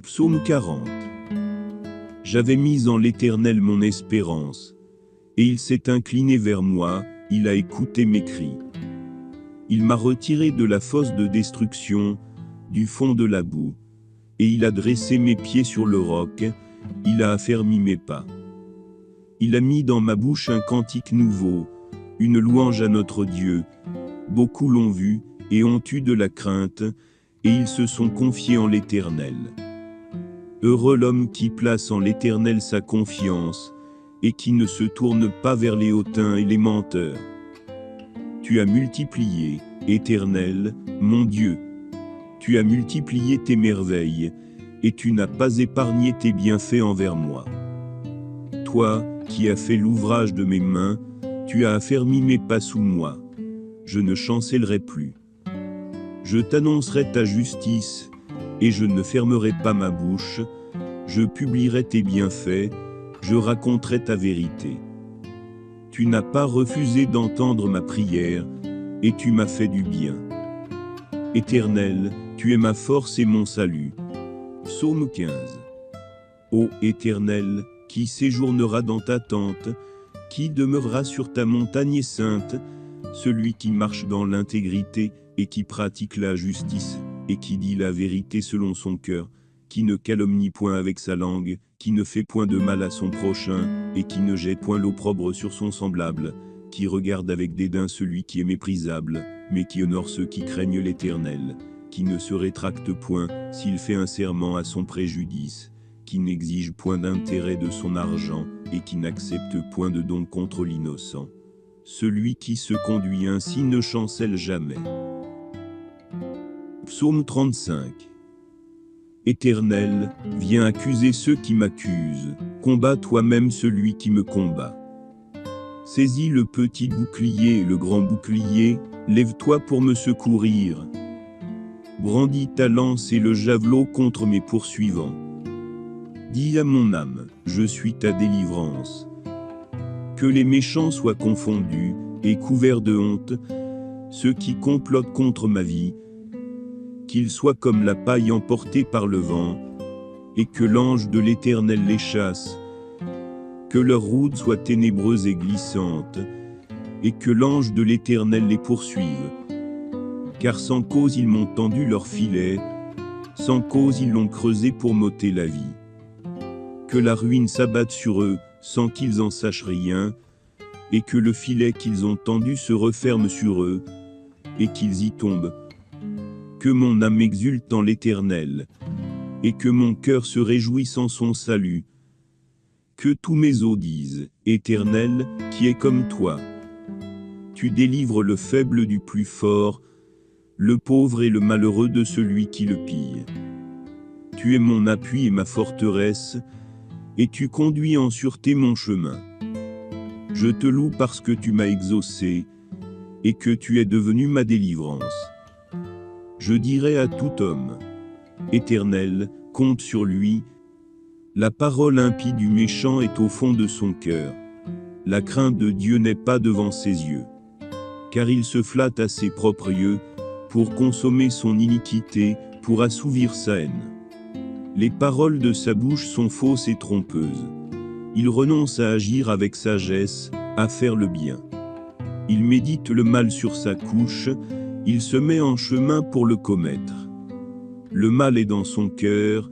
Psaume 40. J'avais mis en l'Éternel mon espérance, et il s'est incliné vers moi, il a écouté mes cris. Il m'a retiré de la fosse de destruction, du fond de la boue, et il a dressé mes pieds sur le roc, il a affermi mes pas. Il a mis dans ma bouche un cantique nouveau, une louange à notre Dieu. Beaucoup l'ont vu, et ont eu de la crainte, et ils se sont confiés en l'Éternel. Heureux l'homme qui place en l'Éternel sa confiance, et qui ne se tourne pas vers les hautains et les menteurs. Tu as multiplié, Éternel, mon Dieu. Tu as multiplié tes merveilles, et tu n'as pas épargné tes bienfaits envers moi. Toi, qui as fait l'ouvrage de mes mains, tu as affermi mes pas sous moi. Je ne chancellerai plus. Je t'annoncerai ta justice, et je ne fermerai pas ma bouche. Je publierai tes bienfaits, je raconterai ta vérité. Tu n'as pas refusé d'entendre ma prière, et tu m'as fait du bien. Éternel, tu es ma force et mon salut. Psaume 15. Ô Éternel, qui séjournera dans ta tente, qui demeurera sur ta montagne sainte, celui qui marche dans l'intégrité et qui pratique la justice, et qui dit la vérité selon son cœur, qui ne calomnie point avec sa langue, qui ne fait point de mal à son prochain, et qui ne jette point l'opprobre sur son semblable, qui regarde avec dédain celui qui est méprisable, mais qui honore ceux qui craignent l'Éternel, qui ne se rétracte point s'il fait un serment à son préjudice, qui n'exige point d'intérêt de son argent, et qui n'accepte point de don contre l'innocent. Celui qui se conduit ainsi ne chancelle jamais. Psaume 35. Éternel, viens accuser ceux qui m'accusent, combat toi-même celui qui me combat. Saisis le petit bouclier et le grand bouclier, lève-toi pour me secourir. Brandis ta lance et le javelot contre mes poursuivants. Dis à mon âme, je suis ta délivrance. Que les méchants soient confondus et couverts de honte, ceux qui complotent contre ma vie, qu'ils soient comme la paille emportée par le vent, et que l'ange de l'Éternel les chasse, que leur route soit ténébreuse et glissante, et que l'ange de l'Éternel les poursuive. Car sans cause ils m'ont tendu leur filet, sans cause ils l'ont creusé pour m'ôter la vie. Que la ruine s'abatte sur eux, sans qu'ils en sachent rien, et que le filet qu'ils ont tendu se referme sur eux, et qu'ils y tombent. Que mon âme exulte en l'Éternel, et que mon cœur se réjouisse en son salut. Que tous mes os disent, Éternel, qui est comme toi. Tu délivres le faible du plus fort, le pauvre et le malheureux de celui qui le pille. Tu es mon appui et ma forteresse, et tu conduis en sûreté mon chemin. Je te loue parce que tu m'as exaucé, et que tu es devenu ma délivrance. Je dirai à tout homme, Éternel, compte sur lui. La parole impie du méchant est au fond de son cœur. La crainte de Dieu n'est pas devant ses yeux. Car il se flatte à ses propres yeux, pour consommer son iniquité, pour assouvir sa haine. Les paroles de sa bouche sont fausses et trompeuses. Il renonce à agir avec sagesse, à faire le bien. Il médite le mal sur sa couche, il se met en chemin pour le commettre. Le mal est dans son cœur,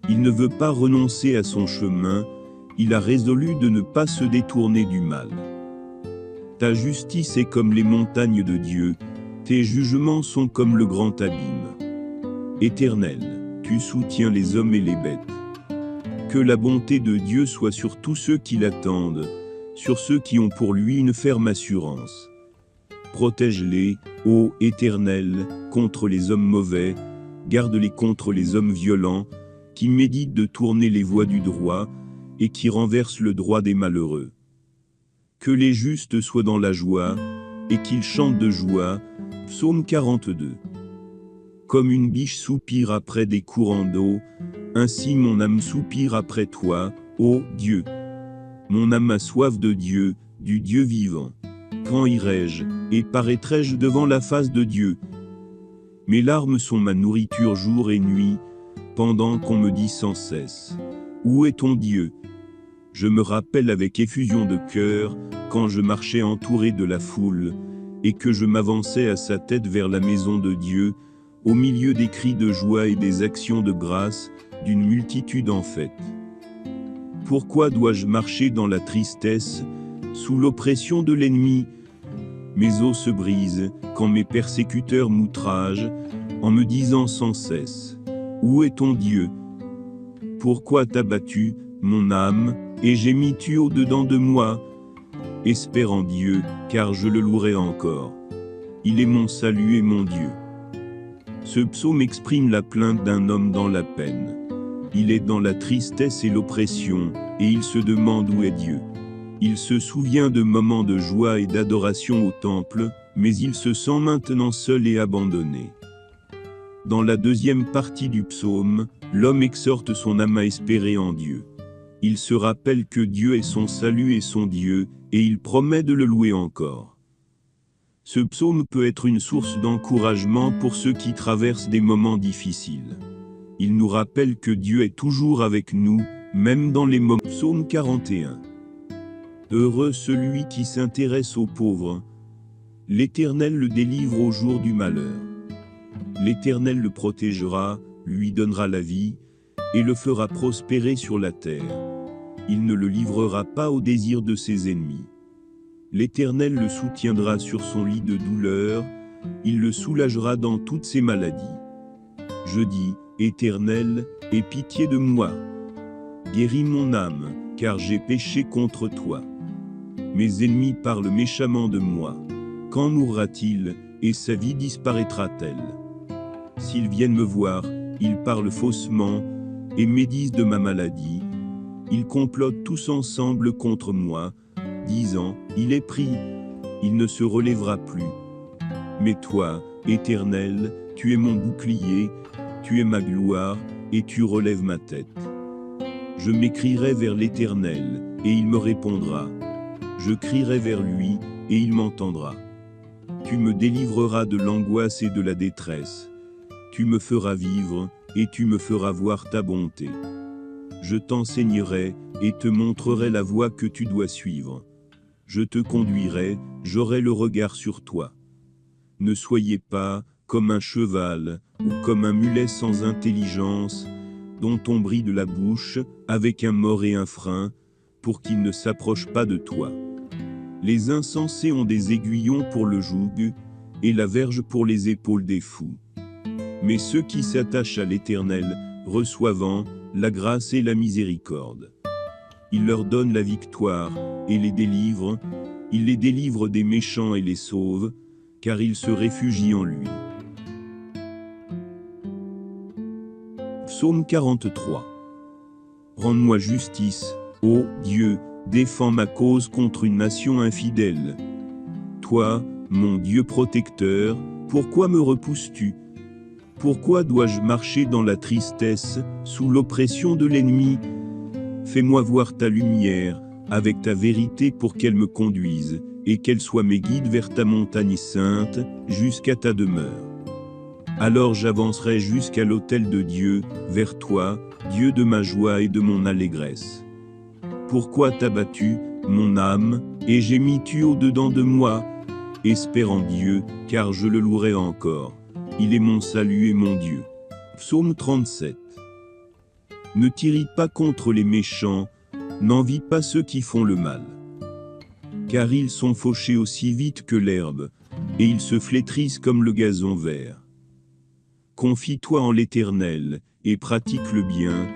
il ne veut pas renoncer à son chemin, il a résolu de ne pas se détourner du mal. Ta justice est comme les montagnes de Dieu, tes jugements sont comme le grand abîme. Éternel, tu soutiens les hommes et les bêtes. Que la bonté de Dieu soit sur tous ceux qui l'attendent, sur ceux qui ont pour lui une ferme assurance. Protège-les, ô Éternel, contre les hommes mauvais, garde-les contre les hommes violents, qui méditent de tourner les voies du droit, et qui renversent le droit des malheureux. Que les justes soient dans la joie, et qu'ils chantent de joie. Psaume 42. Comme une biche soupire après des courants d'eau, ainsi mon âme soupire après toi, ô Dieu. Mon âme a soif de Dieu, du Dieu vivant. Quand irai-je, et paraîtrai-je devant la face de Dieu? Mes larmes sont ma nourriture jour et nuit, pendant qu'on me dit sans cesse, où est ton Dieu? Je me rappelle avec effusion de cœur, quand je marchais entouré de la foule, et que je m'avançais à sa tête vers la maison de Dieu, au milieu des cris de joie et des actions de grâce, d'une multitude en fête. Pourquoi dois-je marcher dans la tristesse, sous l'oppression de l'ennemi? Mes os se brisent, quand mes persécuteurs m'outragent, en me disant sans cesse, où est ton Dieu? Pourquoi t'as battu, mon âme, et gémis-tu au-dedans de moi? Espère en Dieu, car je le louerai encore. Il est mon salut et mon Dieu. Ce psaume exprime la plainte d'un homme dans la peine. Il est dans la tristesse et l'oppression, et il se demande où est Dieu. Il se souvient de moments de joie et d'adoration au temple, mais il se sent maintenant seul et abandonné. Dans la deuxième partie du psaume, l'homme exhorte son âme à espérer en Dieu. Il se rappelle que Dieu est son salut et son Dieu, et il promet de le louer encore. Ce psaume peut être une source d'encouragement pour ceux qui traversent des moments difficiles. Il nous rappelle que Dieu est toujours avec nous, même dans les moments. Psaume 41. Heureux celui qui s'intéresse aux pauvres. L'Éternel le délivre au jour du malheur. L'Éternel le protégera, lui donnera la vie, et le fera prospérer sur la terre. Il ne le livrera pas au désir de ses ennemis. L'Éternel le soutiendra sur son lit de douleur, il le soulagera dans toutes ses maladies. Je dis, Éternel, aie pitié de moi. Guéris mon âme, car j'ai péché contre toi. Mes ennemis parlent méchamment de moi. Quand mourra-t-il, et sa vie disparaîtra-t-elle? S'ils viennent me voir, ils parlent faussement, et médisent de ma maladie. Ils complotent tous ensemble contre moi, disant, il est pris, il ne se relèvera plus. Mais toi, Éternel, tu es mon bouclier, tu es ma gloire, et tu relèves ma tête. Je m'écrierai vers l'Éternel, et il me répondra. Je crierai vers lui, et il m'entendra. Tu me délivreras de l'angoisse et de la détresse. Tu me feras vivre, et tu me feras voir ta bonté. Je t'enseignerai, et te montrerai la voie que tu dois suivre. Je te conduirai, j'aurai le regard sur toi. Ne soyez pas comme un cheval, ou comme un mulet sans intelligence, dont on bride la bouche, avec un mors et un frein, pour qu'il ne s'approche pas de toi. Les insensés ont des aiguillons pour le joug, et la verge pour les épaules des fous. Mais ceux qui s'attachent à l'Éternel, reçoivent la grâce et la miséricorde. Il leur donne la victoire, et les délivre, il les délivre des méchants et les sauve, car ils se réfugient en lui. Psaume 43. Rends-moi justice, ô Dieu, défends ma cause contre une nation infidèle. Toi, mon Dieu protecteur, pourquoi me repousses-tu? Pourquoi dois-je marcher dans la tristesse, sous l'oppression de l'ennemi? Fais-moi voir ta lumière, avec ta vérité pour qu'elle me conduise, et qu'elle soit mes guides vers ta montagne sainte, jusqu'à ta demeure. Alors j'avancerai jusqu'à l'autel de Dieu, vers toi, Dieu de ma joie et de mon allégresse. Pourquoi t'as battu, mon âme, et gémis-tu au-dedans de moi? Espère en Dieu, car je le louerai encore. Il est mon salut et mon Dieu. Psaume 37. Ne t'irrite pas contre les méchants, n'envie pas ceux qui font le mal. Car ils sont fauchés aussi vite que l'herbe, et ils se flétrissent comme le gazon vert. Confie-toi en l'Éternel, et pratique le bien,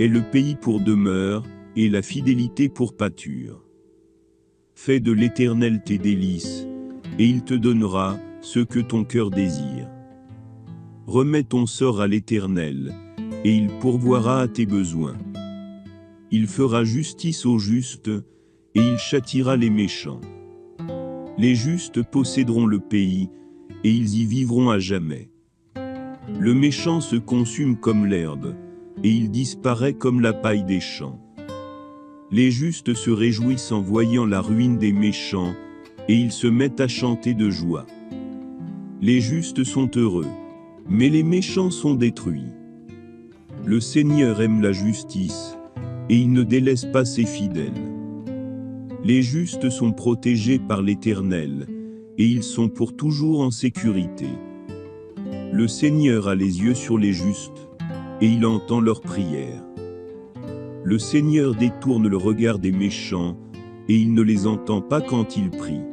aie le pays pour demeure, et la fidélité pour pâture. Fais de l'Éternel tes délices, et il te donnera ce que ton cœur désire. Remets ton sort à l'Éternel, et il pourvoira à tes besoins. Il fera justice aux justes, et il châtiera les méchants. Les justes posséderont le pays, et ils y vivront à jamais. Le méchant se consume comme l'herbe, et il disparaît comme la paille des champs. Les justes se réjouissent en voyant la ruine des méchants, et ils se mettent à chanter de joie. Les justes sont heureux, mais les méchants sont détruits. Le Seigneur aime la justice, et il ne délaisse pas ses fidèles. Les justes sont protégés par l'Éternel, et ils sont pour toujours en sécurité. Le Seigneur a les yeux sur les justes, et il entend leurs prières. Le Seigneur détourne le regard des méchants, et il ne les entend pas quand ils prient.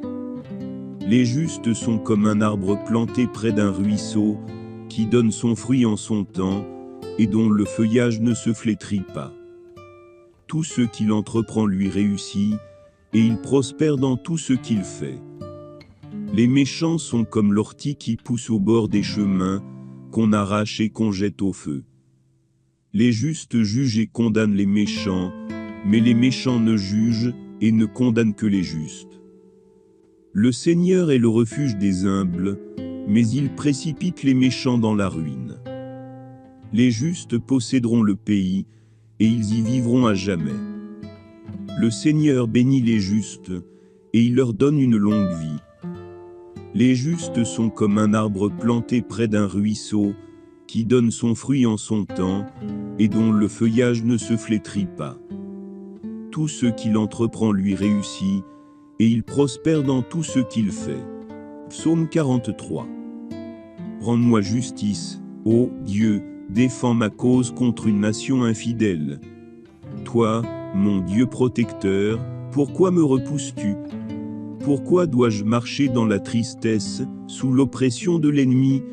Les justes sont comme un arbre planté près d'un ruisseau, qui donne son fruit en son temps, et dont le feuillage ne se flétrit pas. Tout ce qu'il entreprend lui réussit, et il prospère dans tout ce qu'il fait. Les méchants sont comme l'ortie qui pousse au bord des chemins, qu'on arrache et qu'on jette au feu. Les justes jugent et condamnent les méchants, mais les méchants ne jugent et ne condamnent que les justes. Le Seigneur est le refuge des humbles, mais il précipite les méchants dans la ruine. Les justes posséderont le pays, et ils y vivront à jamais. Le Seigneur bénit les justes, et il leur donne une longue vie. Les justes sont comme un arbre planté près d'un ruisseau, qui donne son fruit en son temps, et dont le feuillage ne se flétrit pas. Tout ce qu'il entreprend lui réussit, et il prospère dans tout ce qu'il fait. Psaume 43. Rends-moi justice, ô Dieu, défends ma cause contre une nation infidèle. Toi, mon Dieu protecteur, pourquoi me repousses-tu? Pourquoi dois-je marcher dans la tristesse, sous l'oppression de l'ennemi?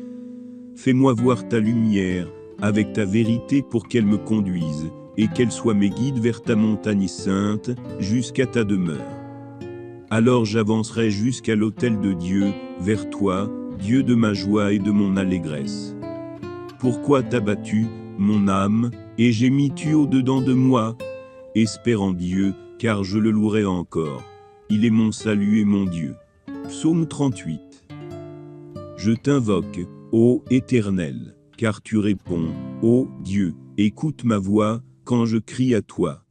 Fais-moi voir ta lumière, avec ta vérité pour qu'elle me conduise, et qu'elle soit mes guides vers ta montagne sainte, jusqu'à ta demeure. Alors j'avancerai jusqu'à l'autel de Dieu, vers toi, Dieu de ma joie et de mon allégresse. Pourquoi t'as battu, mon âme, et gémis-tu au-dedans de moi? Espère en Dieu, car je le louerai encore. Il est mon salut et mon Dieu. Psaume 38. Je t'invoque, ô Éternel, car tu réponds, ô Dieu, écoute ma voix, quand je crie à toi.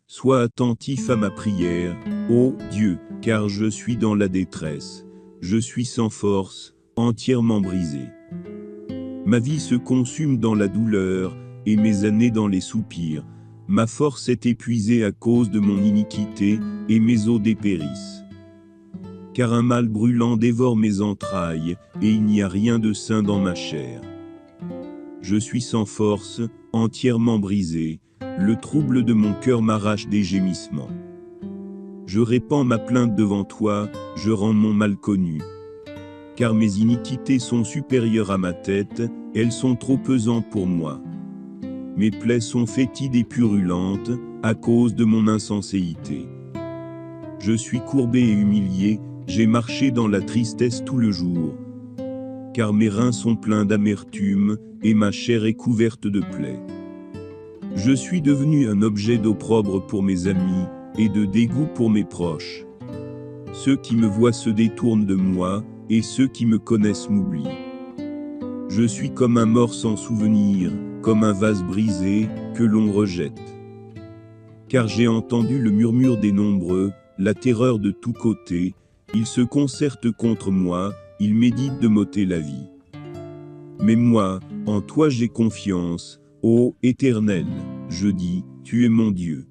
Sois attentif à ma prière, ô Dieu, car je suis dans la détresse. Je suis sans force, entièrement brisé. Ma vie se consume dans la douleur, et mes années dans les soupirs. Ma force est épuisée à cause de mon iniquité, et mes os dépérissent. Car un mal brûlant dévore mes entrailles, et il n'y a rien de sain dans ma chair. Je suis sans force, entièrement brisé, le trouble de mon cœur m'arrache des gémissements. Je répands ma plainte devant toi, je rends mon mal connu. Car mes iniquités sont supérieures à ma tête, elles sont trop pesantes pour moi. Mes plaies sont fétides et purulentes, à cause de mon insenséité. Je suis courbé et humilié, j'ai marché dans la tristesse tout le jour. Car mes reins sont pleins d'amertume, et ma chair est couverte de plaies. Je suis devenu un objet d'opprobre pour mes amis, et de dégoût pour mes proches. Ceux qui me voient se détournent de moi, et ceux qui me connaissent m'oublient. Je suis comme un mort sans souvenir, comme un vase brisé, que l'on rejette. Car j'ai entendu le murmure des nombreux, la terreur de tous côtés, ils se concertent contre moi, ils méditent de m'ôter la vie. Mais moi, en toi j'ai confiance, ô Éternel, je dis, tu es mon Dieu.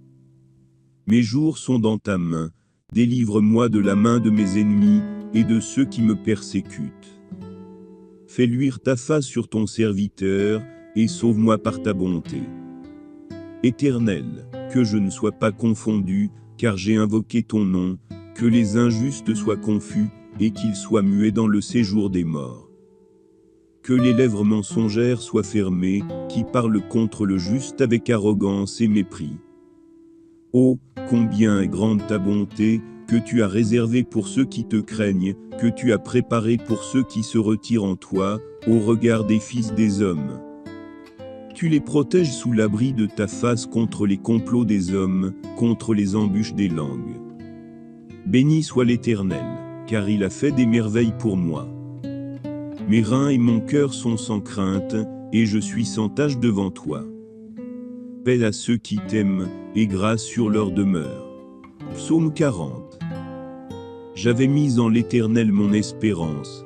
Mes jours sont dans ta main, délivre-moi de la main de mes ennemis, et de ceux qui me persécutent. Fais luire ta face sur ton serviteur, et sauve-moi par ta bonté. Éternel, que je ne sois pas confondu, car j'ai invoqué ton nom, que les injustes soient confus, et qu'ils soient muets dans le séjour des morts. Que les lèvres mensongères soient fermées, qui parlent contre le juste avec arrogance et mépris. Oh, combien est grande ta bonté, que tu as réservée pour ceux qui te craignent, que tu as préparée pour ceux qui se retirent en toi, au regard des fils des hommes. Tu les protèges sous l'abri de ta face contre les complots des hommes, contre les embûches des langues. Béni soit l'Éternel, car il a fait des merveilles pour moi. Mes reins et mon cœur sont sans crainte, et je suis sans tache devant toi. Paix à ceux qui t'aiment, et grâce sur leur demeure. Psaume 40. J'avais mis en l'Éternel mon espérance,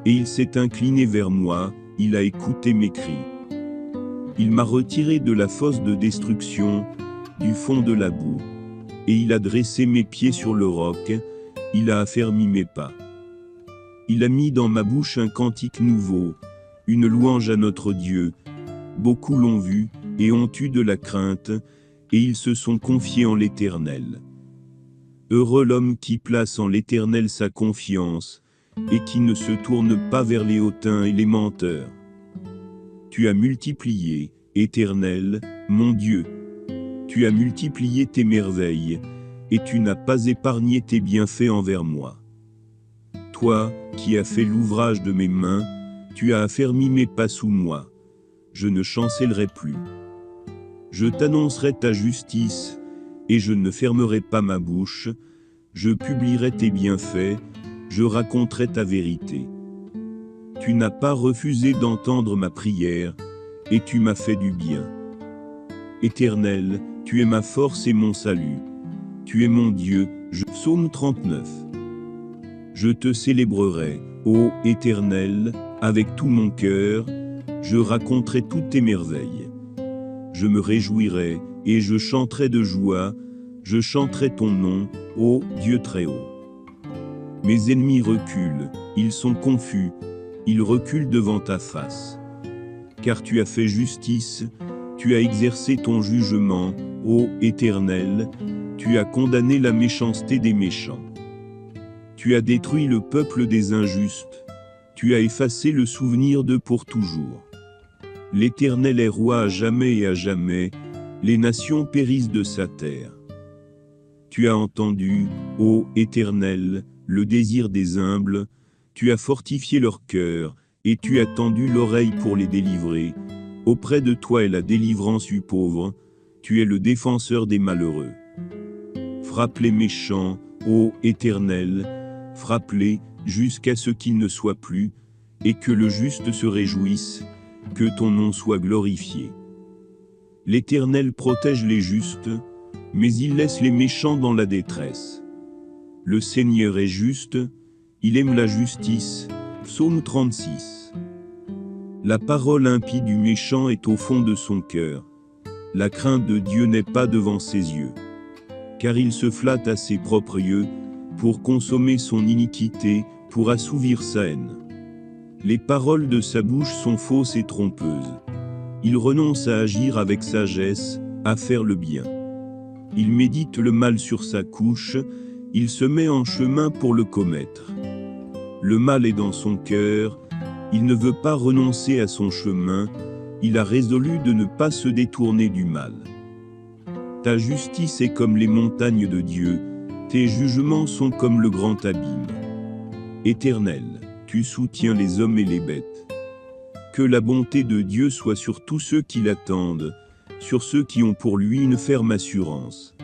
et il s'est incliné vers moi, il a écouté mes cris. Il m'a retiré de la fosse de destruction, du fond de la boue. Et il a dressé mes pieds sur le roc, il a affermi mes pas. Il a mis dans ma bouche un cantique nouveau, une louange à notre Dieu. Beaucoup l'ont vu, et ont eu de la crainte, et ils se sont confiés en l'Éternel. Heureux l'homme qui place en l'Éternel sa confiance, et qui ne se tourne pas vers les hautains et les menteurs. Tu as multiplié, Éternel, mon Dieu. Tu as multiplié tes merveilles, et tu n'as pas épargné tes bienfaits envers moi. Toi, qui as fait l'ouvrage de mes mains, tu as affermi mes pas sous moi. Je ne chancellerai plus. Je t'annoncerai ta justice, et je ne fermerai pas ma bouche. Je publierai tes bienfaits, je raconterai ta vérité. Tu n'as pas refusé d'entendre ma prière, et tu m'as fait du bien. Éternel, tu es ma force et mon salut. Tu es mon Dieu. Psaume 39. Je te célébrerai, ô Éternel, avec tout mon cœur, je raconterai toutes tes merveilles. Je me réjouirai, et je chanterai de joie, je chanterai ton nom, ô Dieu très haut. Mes ennemis reculent, ils sont confus, ils reculent devant ta face. Car tu as fait justice, tu as exercé ton jugement, ô Éternel, tu as condamné la méchanceté des méchants. Tu as détruit le peuple des injustes, tu as effacé le souvenir d'eux pour toujours. L'Éternel est roi à jamais et à jamais, les nations périssent de sa terre. Tu as entendu, ô Éternel, le désir des humbles, tu as fortifié leur cœur, et tu as tendu l'oreille pour les délivrer. Auprès de toi est la délivrance du pauvre, tu es le défenseur des malheureux. Frappe les méchants, ô Éternel, frappe-les jusqu'à ce qu'ils ne soient plus, et que le juste se réjouisse, que ton nom soit glorifié. L'Éternel protège les justes, mais il laisse les méchants dans la détresse. Le Seigneur est juste, il aime la justice. Psaume 36. La parole impie du méchant est au fond de son cœur. La crainte de Dieu n'est pas devant ses yeux. Car il se flatte à ses propres yeux, pour consommer son iniquité, pour assouvir sa haine. Les paroles de sa bouche sont fausses et trompeuses. Il renonce à agir avec sagesse, à faire le bien. Il médite le mal sur sa couche, il se met en chemin pour le commettre. Le mal est dans son cœur, il ne veut pas renoncer à son chemin, il a résolu de ne pas se détourner du mal. Ta justice est comme les montagnes de Dieu, tes jugements sont comme le grand abîme. Éternel, tu soutiens les hommes et les bêtes. Que la bonté de Dieu soit sur tous ceux qui l'attendent, sur ceux qui ont pour lui une ferme assurance.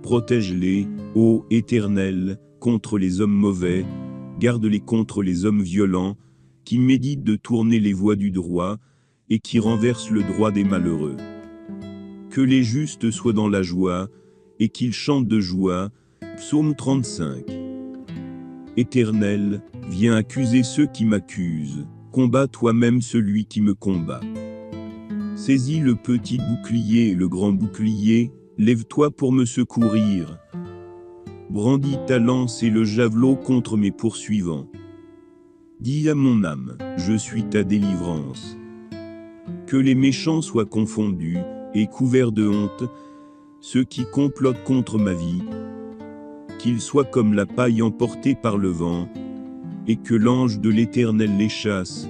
Protège-les, ô Éternel, contre les hommes mauvais, garde-les contre les hommes violents, qui méditent de tourner les voies du droit, et qui renversent le droit des malheureux. Que les justes soient dans la joie, et qu'ils chantent de joie. Psaume 35. Éternel, viens accuser ceux qui m'accusent, combat toi-même celui qui me combat. Saisis le petit bouclier et le grand bouclier, lève-toi pour me secourir. Brandis ta lance et le javelot contre mes poursuivants. Dis à mon âme, je suis ta délivrance. Que les méchants soient confondus, et couverts de honte, ceux qui complotent contre ma vie. Qu'ils soient comme la paille emportée par le vent, et que l'ange de l'Éternel les chasse.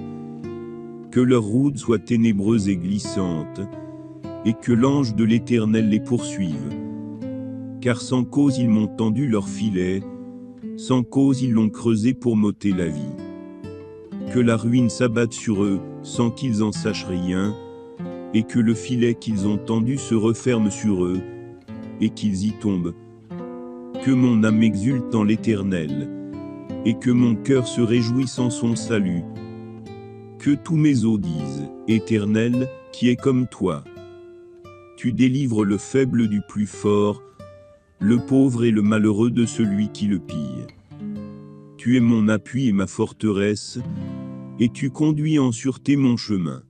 Que leur route soit ténébreuse et glissante, et que l'ange de l'Éternel les poursuive. Car sans cause ils m'ont tendu leur filet, sans cause ils l'ont creusé pour m'ôter la vie. Que la ruine s'abatte sur eux, sans qu'ils en sachent rien, et que le filet qu'ils ont tendu se referme sur eux, et qu'ils y tombent. Que mon âme exulte en l'Éternel, et que mon cœur se réjouisse en son salut. Que tous mes os disent, Éternel, qui est comme toi. Tu délivres le faible du plus fort, le pauvre et le malheureux de celui qui le pille. Tu es mon appui et ma forteresse, et tu conduis en sûreté mon chemin.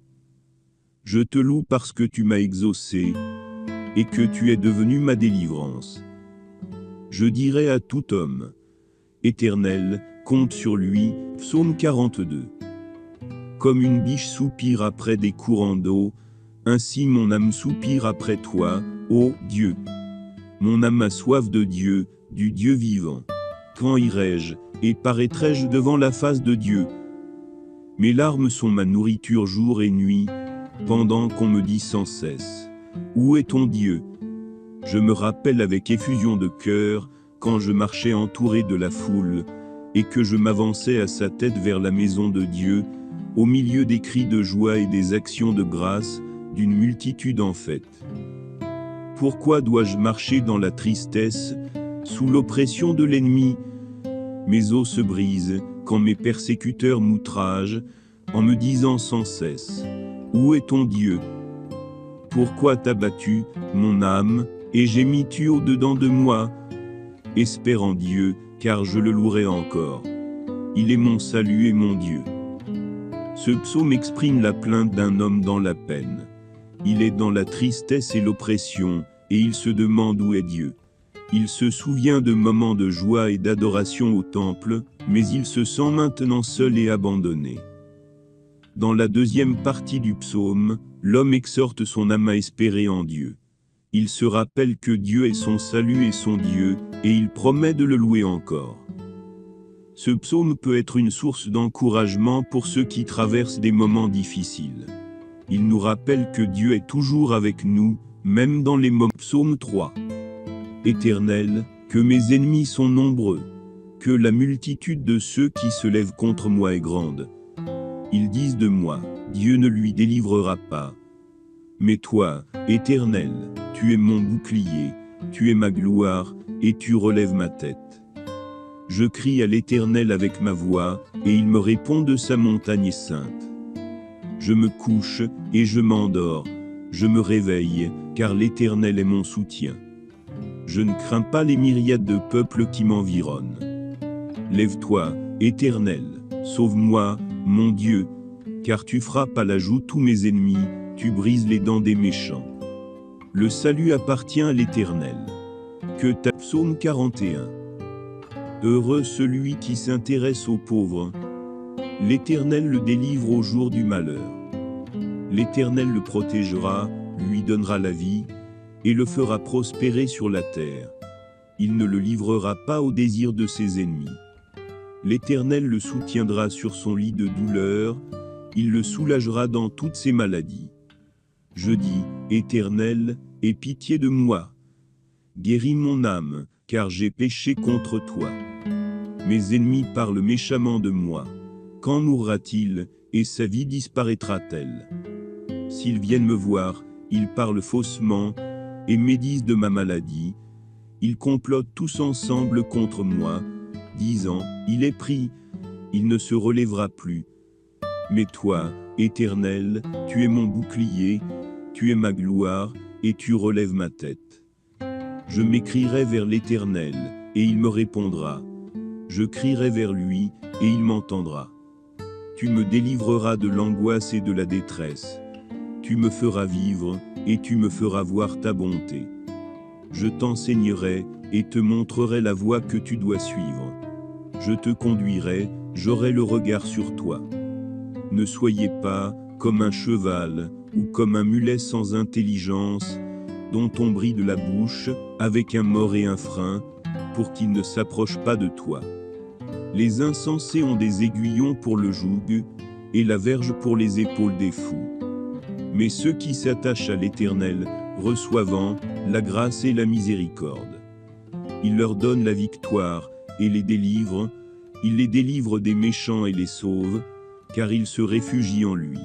Je te loue parce que tu m'as exaucé, et que tu es devenu ma délivrance. Je dirai à tout homme, Éternel, compte sur lui, psaume 42. Comme une biche soupire après des courants d'eau, ainsi mon âme soupire après toi, ô Dieu. Mon âme a soif de Dieu, du Dieu vivant. Quand irai-je, et paraîtrai-je devant la face de Dieu? Mes larmes sont ma nourriture jour et nuit, pendant qu'on me dit sans cesse, où est ton Dieu? Je me rappelle avec effusion de cœur, quand je marchais entouré de la foule, et que je m'avançais à sa tête vers la maison de Dieu, au milieu des cris de joie et des actions de grâce, d'une multitude en fête. Pourquoi dois-je marcher dans la tristesse, sous l'oppression de l'ennemi? Mes os se brisent, quand mes persécuteurs m'outragent, en me disant sans cesse, où est ton Dieu? Pourquoi t'as battu, mon âme, et gémis-tu au-dedans de moi? Espère en Dieu, car je le louerai encore. Il est mon salut et mon Dieu. Ce psaume exprime la plainte d'un homme dans la peine. Il est dans la tristesse et l'oppression, et il se demande où est Dieu. Il se souvient de moments de joie et d'adoration au temple, mais il se sent maintenant seul et abandonné. Dans la deuxième partie du psaume, l'homme exhorte son âme à espérer en Dieu. Il se rappelle que Dieu est son salut et son Dieu, et il promet de le louer encore. Ce psaume peut être une source d'encouragement pour ceux qui traversent des moments difficiles. Il nous rappelle que Dieu est toujours avec nous, même dans les moments. Psaume 3. Éternel, que mes ennemis sont nombreux, que la multitude de ceux qui se lèvent contre moi est grande. Ils disent de moi, Dieu ne lui délivrera pas. Mais toi, Éternel, tu es mon bouclier, tu es ma gloire, et tu relèves ma tête. Je crie à l'Éternel avec ma voix, et il me répond de sa montagne sainte. Je me couche, et je m'endors, je me réveille, car l'Éternel est mon soutien. Je ne crains pas les myriades de peuples qui m'environnent. Lève-toi, Éternel, sauve-moi, mon Dieu, car tu frappes à la joue tous mes ennemis, tu brises les dents des méchants. Le salut appartient à l'Éternel. Que ta psaume 41. Heureux celui qui s'intéresse aux pauvres. L'Éternel le délivre au jour du malheur. L'Éternel le protégera, lui donnera la vie, et le fera prospérer sur la terre. Il ne le livrera pas au désir de ses ennemis. L'Éternel le soutiendra sur son lit de douleur, il le soulagera dans toutes ses maladies. Je dis, Éternel, aie pitié de moi. Guéris mon âme, car j'ai péché contre toi. Mes ennemis parlent méchamment de moi. Quand mourra-t-il, et sa vie disparaîtra-t-elle? S'ils viennent me voir, ils parlent faussement, et médisent de ma maladie. Ils complotent tous ensemble contre moi, disant, il est pris, il ne se relèvera plus. Mais toi, Éternel, tu es mon bouclier, tu es ma gloire, et tu relèves ma tête. Je m'écrierai vers l'Éternel, et il me répondra. Je crierai vers lui, et il m'entendra. Tu me délivreras de l'angoisse et de la détresse. Tu me feras vivre, et tu me feras voir ta bonté. Je t'enseignerai, et te montrerai la voie que tu dois suivre. Je te conduirai, j'aurai le regard sur toi. Ne soyez pas comme un cheval, ou comme un mulet sans intelligence, dont on bride la bouche, avec un mors et un frein, pour qu'il ne s'approche pas de toi. Les insensés ont des aiguillons pour le joug, et la verge pour les épaules des fous. Mais ceux qui s'attachent à l'Éternel, reçoivent la grâce et la miséricorde. Il leur donne la victoire, et les délivre, il les délivre des méchants et les sauve, car ils se réfugient en lui.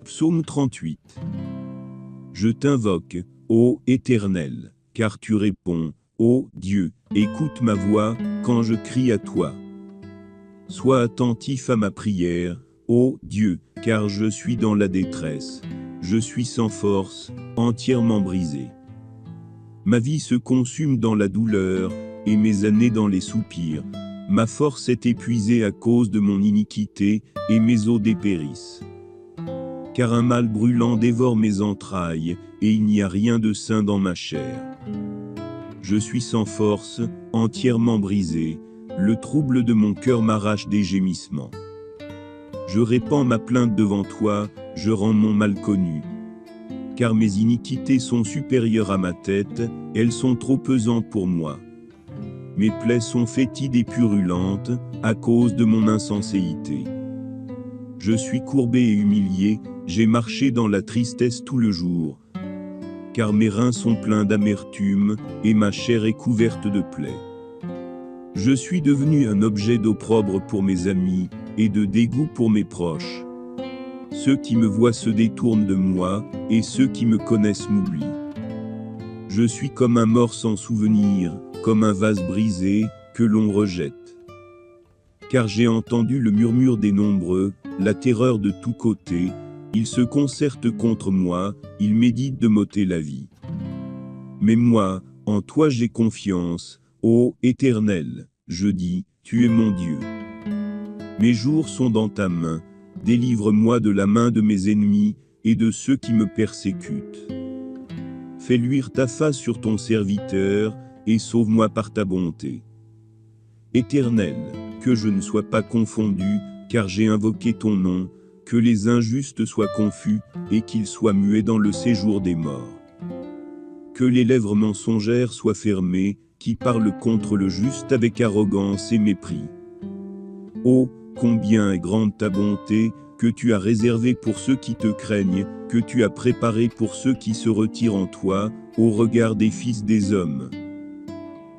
Psaume 38. Je t'invoque, ô Éternel, car tu réponds, ô Dieu, écoute ma voix, quand je crie à toi. Sois attentif à ma prière, ô Dieu, car je suis dans la détresse, je suis sans force, entièrement brisé. Ma vie se consume dans la douleur, et mes années dans les soupirs. Ma force est épuisée à cause de mon iniquité, et mes os dépérissent. Car un mal brûlant dévore mes entrailles, et il n'y a rien de sain dans ma chair. Je suis sans force, entièrement brisé, le trouble de mon cœur m'arrache des gémissements. Je répands ma plainte devant toi, je rends mon mal connu. Car mes iniquités sont supérieures à ma tête, elles sont trop pesantes pour moi. Mes plaies sont fétides et purulentes, à cause de mon insenséité. Je suis courbé et humilié, j'ai marché dans la tristesse tout le jour. Car mes reins sont pleins d'amertume, et ma chair est couverte de plaies. Je suis devenu un objet d'opprobre pour mes amis, et de dégoût pour mes proches. Ceux qui me voient se détournent de moi, et ceux qui me connaissent m'oublient. Je suis comme un mort sans souvenir, comme un vase brisé, que l'on rejette. Car j'ai entendu le murmure des nombreux, la terreur de tous côtés, ils se concertent contre moi, ils méditent de m'ôter la vie. Mais moi, en toi j'ai confiance, ô Éternel, je dis, tu es mon Dieu. Mes jours sont dans ta main, délivre-moi de la main de mes ennemis, et de ceux qui me persécutent. Fais luire ta face sur ton serviteur, et sauve-moi par ta bonté. Éternel, que je ne sois pas confondu, car j'ai invoqué ton nom, que les injustes soient confus, et qu'ils soient muets dans le séjour des morts. Que les lèvres mensongères soient fermées, qui parlent contre le juste avec arrogance et mépris. Oh, combien est grande ta bonté, que tu as réservée pour ceux qui te craignent, que tu as préparée pour ceux qui se retirent en toi, au regard des fils des hommes.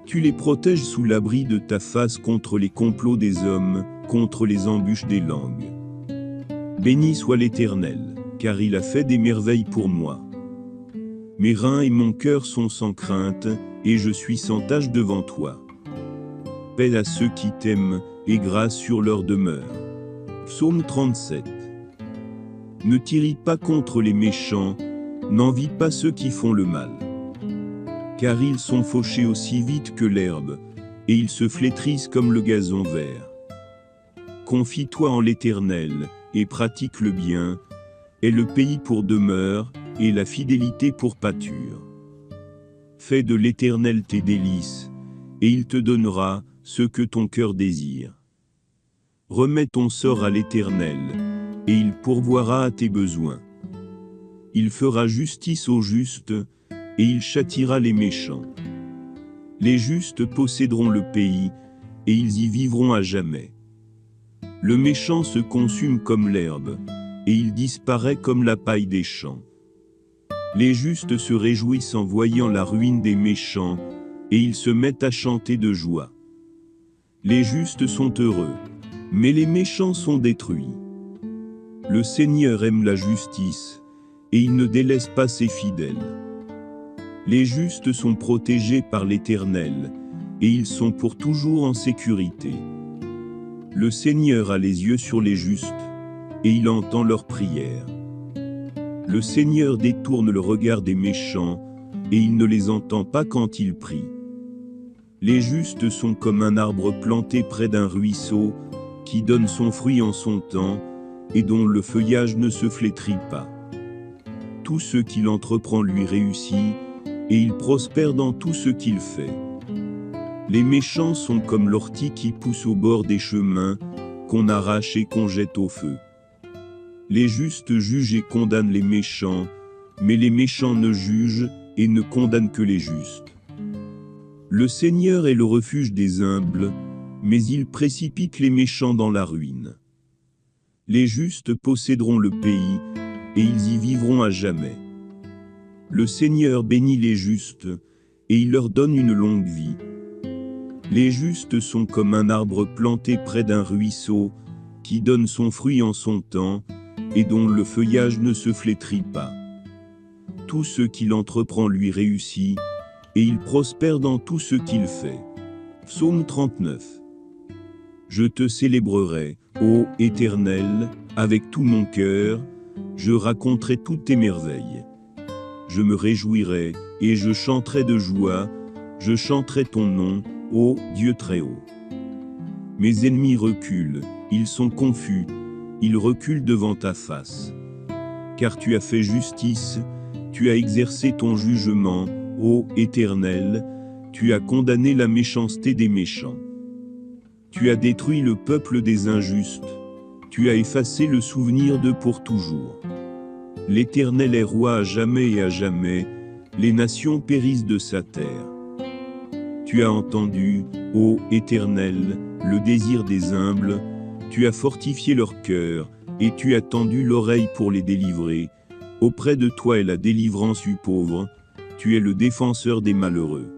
Tu les protèges sous l'abri de ta face contre les complots des hommes, contre les embûches des langues. Béni soit l'Éternel, car il a fait des merveilles pour moi. Mes reins et mon cœur sont sans crainte, et je suis sans tache devant toi. Paix à ceux qui t'aiment, et grâce sur leur demeure. Psaume 37. Ne t'irrite pas contre les méchants, n'envie pas ceux qui font le mal. Car ils sont fauchés aussi vite que l'herbe, et ils se flétrissent comme le gazon vert. Confie-toi en l'Éternel, et pratique le bien, aie le pays pour demeure, et la fidélité pour pâture. Fais de l'Éternel tes délices, et il te donnera ce que ton cœur désire. Remets ton sort à l'Éternel, et il pourvoira à tes besoins. Il fera justice aux justes, et il châtiera les méchants. Les justes posséderont le pays, et ils y vivront à jamais. Le méchant se consume comme l'herbe, et il disparaît comme la paille des champs. Les justes se réjouissent en voyant la ruine des méchants, et ils se mettent à chanter de joie. Les justes sont heureux, mais les méchants sont détruits. Le Seigneur aime la justice, et il ne délaisse pas ses fidèles. Les justes sont protégés par l'Éternel, et ils sont pour toujours en sécurité. Le Seigneur a les yeux sur les justes, et il entend leurs prières. Le Seigneur détourne le regard des méchants, et il ne les entend pas quand ils prient. Les justes sont comme un arbre planté près d'un ruisseau, qui donne son fruit en son temps, et dont le feuillage ne se flétrit pas. Tout ce qu'il entreprend lui réussit, et il prospère dans tout ce qu'il fait. Les méchants sont comme l'ortie qui pousse au bord des chemins, qu'on arrache et qu'on jette au feu. Les justes jugent et condamnent les méchants, mais les méchants ne jugent et ne condamnent que les justes. Le Seigneur est le refuge des humbles, mais il précipite les méchants dans la ruine. Les justes posséderont le pays, et ils y vivront à jamais. Le Seigneur bénit les justes, et il leur donne une longue vie. Les justes sont comme un arbre planté près d'un ruisseau, qui donne son fruit en son temps, et dont le feuillage ne se flétrit pas. Tout ce qu'il entreprend lui réussit, et il prospère dans tout ce qu'il fait. Psaume 39. Je te célébrerai, ô Éternel, avec tout mon cœur, je raconterai toutes tes merveilles. Je me réjouirai, et je chanterai de joie, je chanterai ton nom, ô Dieu très haut. Mes ennemis reculent, ils sont confus, ils reculent devant ta face. Car tu as fait justice, tu as exercé ton jugement, ô Éternel, tu as condamné la méchanceté des méchants. Tu as détruit le peuple des injustes, tu as effacé le souvenir d'eux pour toujours. L'Éternel est roi à jamais et à jamais, les nations périssent de sa terre. Tu as entendu, ô Éternel, le désir des humbles, tu as fortifié leur cœur, et tu as tendu l'oreille pour les délivrer. Auprès de toi est la délivrance du pauvre, tu es le défenseur des malheureux.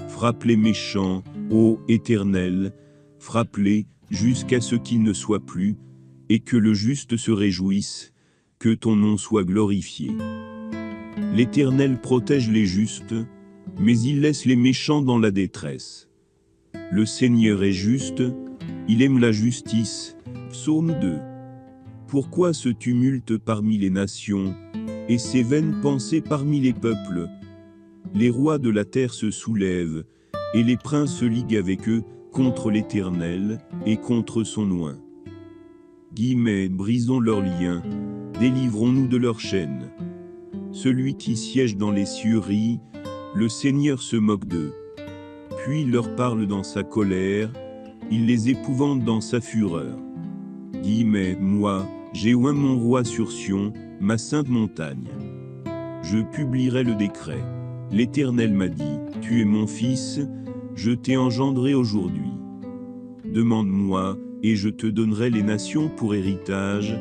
Frappe les méchants, ô Éternel, frappe-les jusqu'à ce qu'ils ne soient plus, et que le juste se réjouisse, que ton nom soit glorifié. L'Éternel protège les justes, mais il laisse les méchants dans la détresse. Le Seigneur est juste, il aime la justice. Psaume 2. Pourquoi ce tumulte parmi les nations, et ces vaines pensées parmi les peuples? Les rois de la terre se soulèvent, et les princes se liguent avec eux, contre l'Éternel, et contre son oint. Brisons leurs liens, délivrons-nous de leurs chaînes. Celui qui siège dans les cieux rit, le Seigneur se moque d'eux. Puis il leur parle dans sa colère, il les épouvante dans sa fureur. Moi, j'ai oint mon roi sur Sion, ma sainte montagne. Je publierai le décret. L'Éternel m'a dit, tu es mon fils, je t'ai engendré aujourd'hui. Demande-moi, et je te donnerai les nations pour héritage,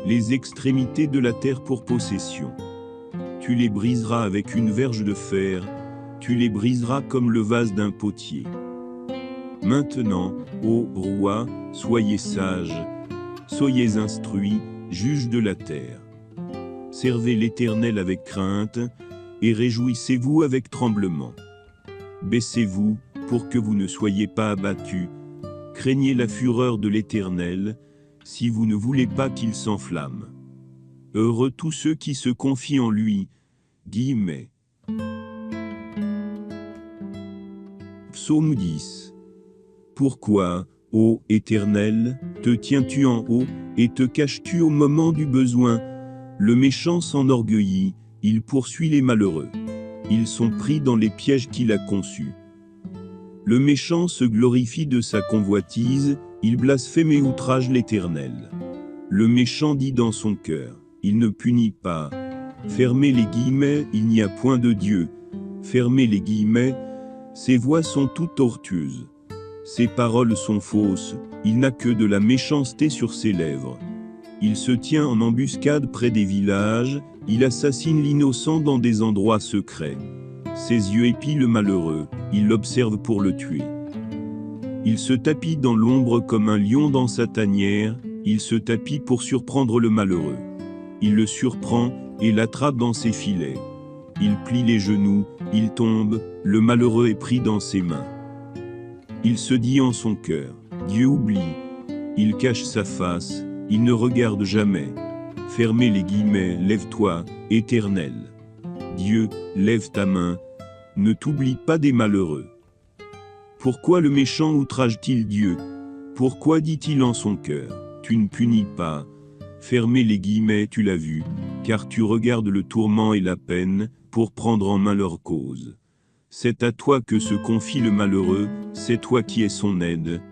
les extrémités de la terre pour possession. Tu les briseras avec une verge de fer, tu les briseras comme le vase d'un potier. Maintenant, ô roi, soyez sages, soyez instruits, juges de la terre. Servez l'Éternel avec crainte, et réjouissez-vous avec tremblement. Baissez-vous, pour que vous ne soyez pas abattus, craignez la fureur de l'Éternel, si vous ne voulez pas qu'il s'enflamme. Heureux tous ceux qui se confient en lui. Psaume 10. Pourquoi, ô Éternel, te tiens-tu en haut, et te caches-tu au moment du besoin? Le méchant s'enorgueillit, il poursuit les malheureux. Ils sont pris dans les pièges qu'il a conçus. Le méchant se glorifie de sa convoitise, il blasphème et outrage l'Éternel. Le méchant dit dans son cœur, il ne punit pas. Fermez les guillemets, il n'y a point de Dieu. Fermez les guillemets, ses voix sont toutes tortueuses. Ses paroles sont fausses, il n'a que de la méchanceté sur ses lèvres. Il se tient en embuscade près des villages, il assassine l'innocent dans des endroits secrets. Ses yeux épient le malheureux, il l'observe pour le tuer. Il se tapit dans l'ombre comme un lion dans sa tanière, il se tapit pour surprendre le malheureux. Il le surprend et l'attrape dans ses filets. Il plie les genoux, il tombe, le malheureux est pris dans ses mains. Il se dit en son cœur, Dieu oublie. Il cache sa face, il ne regarde jamais. Fermez les guillemets, lève-toi, Éternel. Dieu, lève ta main, ne t'oublie pas des malheureux. Pourquoi le méchant outrage-t-il Dieu? Pourquoi dit-il en son cœur, tu ne punis pas? Fermez les guillemets, tu l'as vu, car tu regardes le tourment et la peine, pour prendre en main leur cause. C'est à toi que se confie le malheureux, c'est toi qui es son aide,